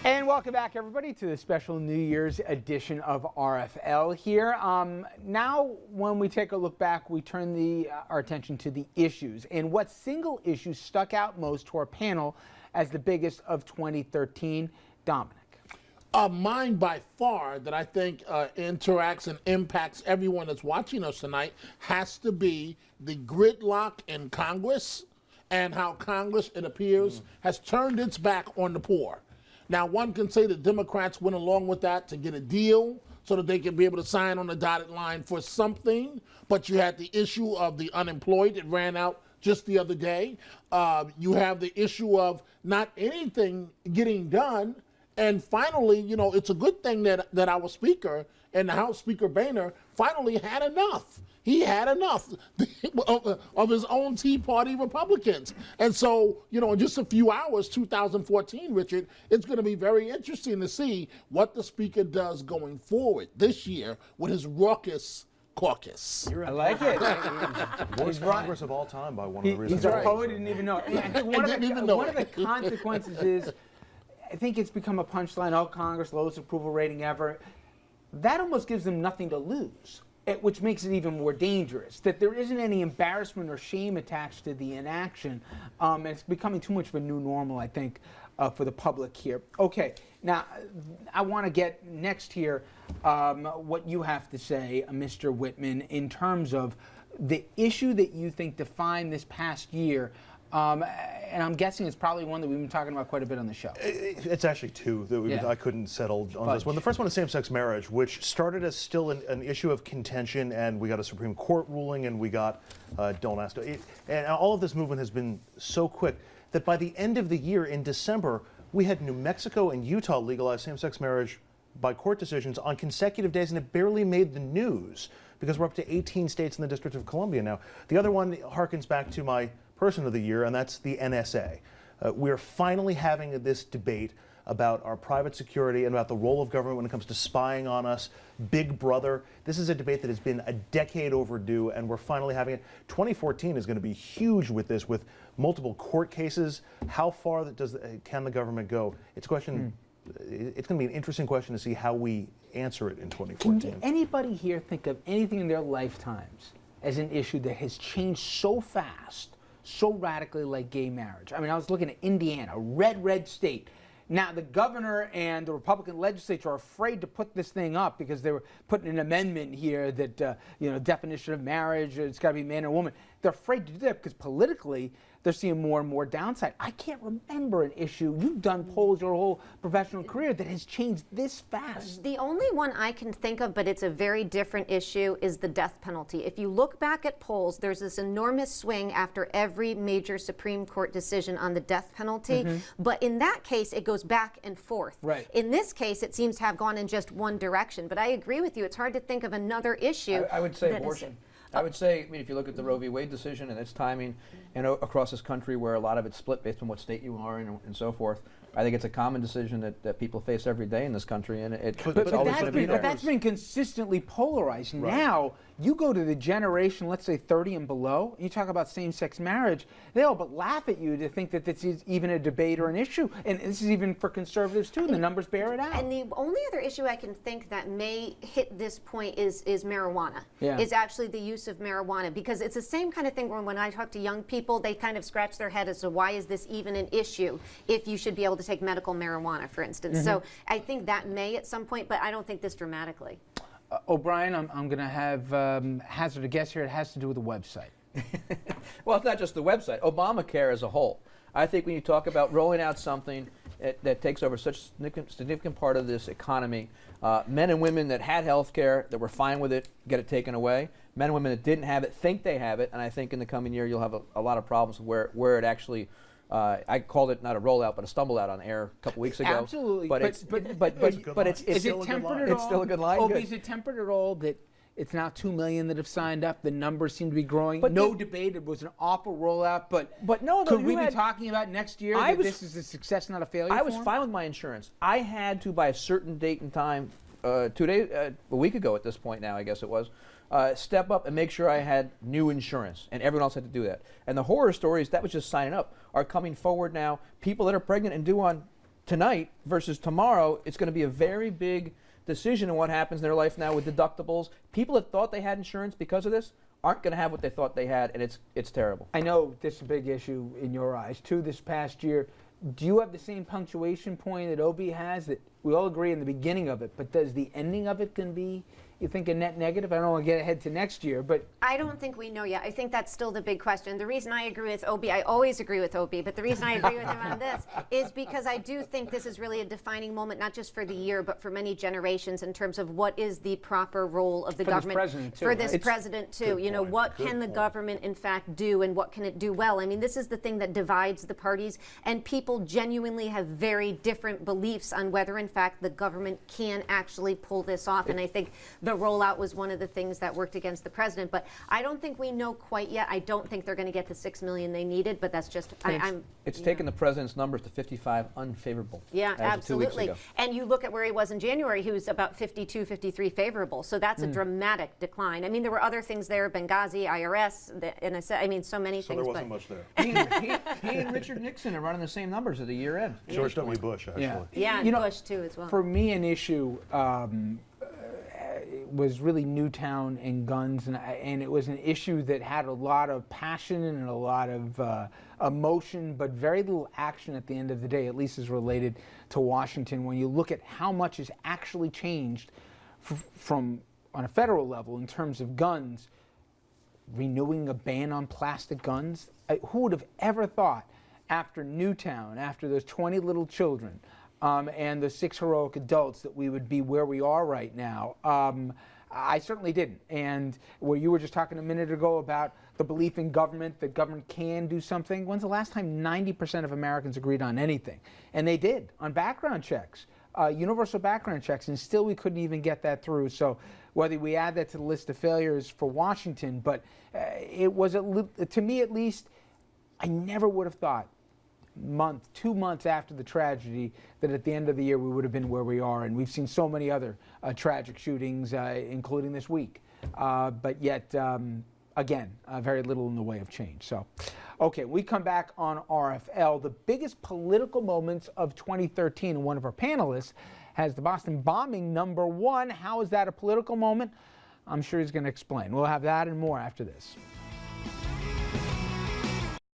And welcome back, everybody, to the special New Year's edition of RFL here. Now, when we take a look back, we turn our attention to the issues and what single issue stuck out most to our panel as the biggest of 2013. Dominic. Mine by far that I think interacts and impacts everyone that's watching us tonight has to be the gridlock in Congress and how Congress, it appears, has turned its back on the poor. Now, one can say the Democrats went along with that to get a deal so that they can be able to sign on the dotted line for something, but you had the issue of the unemployed that ran out just the other day. You have the issue of not anything getting done. And finally, you know, it's a good thing that our Speaker and the House Speaker Boehner finally had enough. He had enough of his own Tea Party Republicans. And so, you know, in just a few hours, 2014, Richard, it's going to be very interesting to see what the Speaker does going forward this year with his raucous caucus. I like it. Worst Congress of all time by one of the reasons. He's a poet, didn't even know it. I think one of the consequences is, I think it's become a punchline, oh, Congress, lowest approval rating ever. That almost gives them nothing to lose, which makes it even more dangerous, that there isn't any embarrassment or shame attached to the inaction. And it's becoming too much of a new normal, I think, for the public here. Okay, now I want to get next here what you have to say, Mr. Whitman, in terms of the issue that you think defined this past year. And I'm guessing it's probably one that we've been talking about quite a bit on the show. It's actually two that I couldn't settle on this one. The first one is same-sex marriage, which started as still an issue of contention, and we got a Supreme Court ruling, and we got Don't Ask. And all of this movement has been so quick that by the end of the year, in December, we had New Mexico and Utah legalize same-sex marriage by court decisions on consecutive days, and it barely made the news because we're up to 18 states in the District of Columbia now. The other one harkens back to my person of the year, and that's the NSA. We're finally having this debate about our private security and about the role of government when it comes to spying on us. Big Brother. This is a debate that has been a decade overdue, and we're finally having it. 2014 is going to be huge with this, with multiple court cases. How far can the government go? It's a question. It's going to be an interesting question to see how we answer it in 2014. Can anybody here think of anything in their lifetimes as an issue that has changed so fast, so radically, like gay marriage? I mean, I was looking at Indiana, red state. Now, the governor and the Republican legislature are afraid to put this thing up because they were putting an amendment here that, you know, definition of marriage, it's got to be man or woman. They're afraid to do that because politically, they're seeing more and more downside. I can't remember an issue. You've done polls your whole professional career that has changed this fast. The only one I can think of, but it's a very different issue, is the death penalty. If you look back at polls, there's this enormous swing after every major Supreme Court decision on the death penalty. But in that case, it goes back and forth. Right. In this case, it seems to have gone in just one direction. But I agree with you. It's hard to think of another issue. I would say abortion. I would say, I mean, if you look at the Roe v. Wade decision and its timing, and across this country where a lot of it's split based on what state you are in and so forth, I think it's a common decision that people face every day in this country, and it's always going to be there. But that's been consistently polarized. Right. Now, you go to the generation, let's say 30 and below, and you talk about same-sex marriage, they all but laugh at you to think that this is even a debate or an issue. And this is even for conservatives, too. The numbers bear it out. And the only other issue I can think that may hit this point is marijuana. Yeah. Is actually the use of marijuana. Because it's the same kind of thing when I talk to young people, they kind of scratch their head as to why is this even an issue if you should be able to take medical marijuana, for instance. So I think that may at some point, but I don't think this dramatically. O'Brien, I'm going to have hazard a guess here. It has to do with the website. Well, it's not just the website. Obamacare as a whole. I think when you talk about rolling out something that takes over such a significant part of this economy, men and women that had health care, that were fine with it, get it taken away. Men and women that didn't have it think they have it, and I think in the coming year you'll have a lot of problems where it actually I called it not a rollout, but a stumble out on air a couple weeks ago. Absolutely, but it's still tempered at all? It's still a good line. Oh, good. is it tempered at all that it's now 2 million that have signed up? The numbers seem to be growing. But no debate. It was an awful rollout, but no, could we be talking about next year that this is a success, not a failure? I was fine with my insurance. I had to, by a certain date and time, a week ago at this point now, I guess it was, step up and make sure I had new insurance, and everyone else had to do that. And the horror stories, that was just signing up, are coming forward now. People that are pregnant and due on tonight versus tomorrow, it's going to be a very big decision in what happens in their life now with deductibles. People that thought they had insurance because of this aren't going to have what they thought they had, and it's terrible. I know this is a big issue in your eyes too this past year. Do you have the same punctuation point that Obie has, that we all agree in the beginning of it, but does the ending of it can be, you think, a net negative? I don't want to get ahead to next year, but I don't think we know yet. I think that's still the big question. The reason I agree with Obie, I always agree with Obie, but the reason I agree with him on this is because I do think this is really a defining moment, not just for the year, but for many generations in terms of what is the proper role of the government for this president too. You know, what can the government in fact do, and what can it do well? I mean, this is the thing that divides the parties, and people genuinely have very different beliefs on whether in fact the government can actually pull this off. And I think the rollout was one of the things that worked against the president. But I don't think we know quite yet. I don't think they're going to get the $6 million they needed, but that's just, it's taken the president's numbers to 55 unfavorable. Yeah, absolutely. 2 weeks ago. And you look at where he was in January, he was about 52, 53 favorable. So that's a dramatic decline. I mean, there were other things there, Benghazi, IRS, the NSA, I mean, so many So things. there wasn't much there. He and Richard Nixon are running the same numbers at the year end. George W. Bush, actually. Yeah, and Bush too as well. for me, an issue was really Newtown and guns, and it was an issue that had a lot of passion and a lot of emotion, but very little action at the end of the day, at least as related to Washington. When you look at how much has actually changed from on a federal level in terms of guns, renewing a ban on plastic guns, who would have ever thought after Newtown, after those 20 little children, and the 6 heroic adults, that we would be where we are right now? I certainly didn't. And where you were just talking a minute ago about the belief in government, that government can do something, when's the last time 90% of Americans agreed on anything? And they did, on background checks, universal background checks, and still we couldn't even get that through. So whether we add that to the list of failures for Washington, but it was, to me at least, I never would have thought 2 months after the tragedy that at the end of the year we would have been where we are. And we've seen so many other tragic shootings, including this week. But yet, again, very little in the way of change. So, okay, we come back on RFL. The biggest political moments of 2013, and one of our panelists has the Boston bombing #1. How is that a political moment? I'm sure he's going to explain. We'll have that and more after this.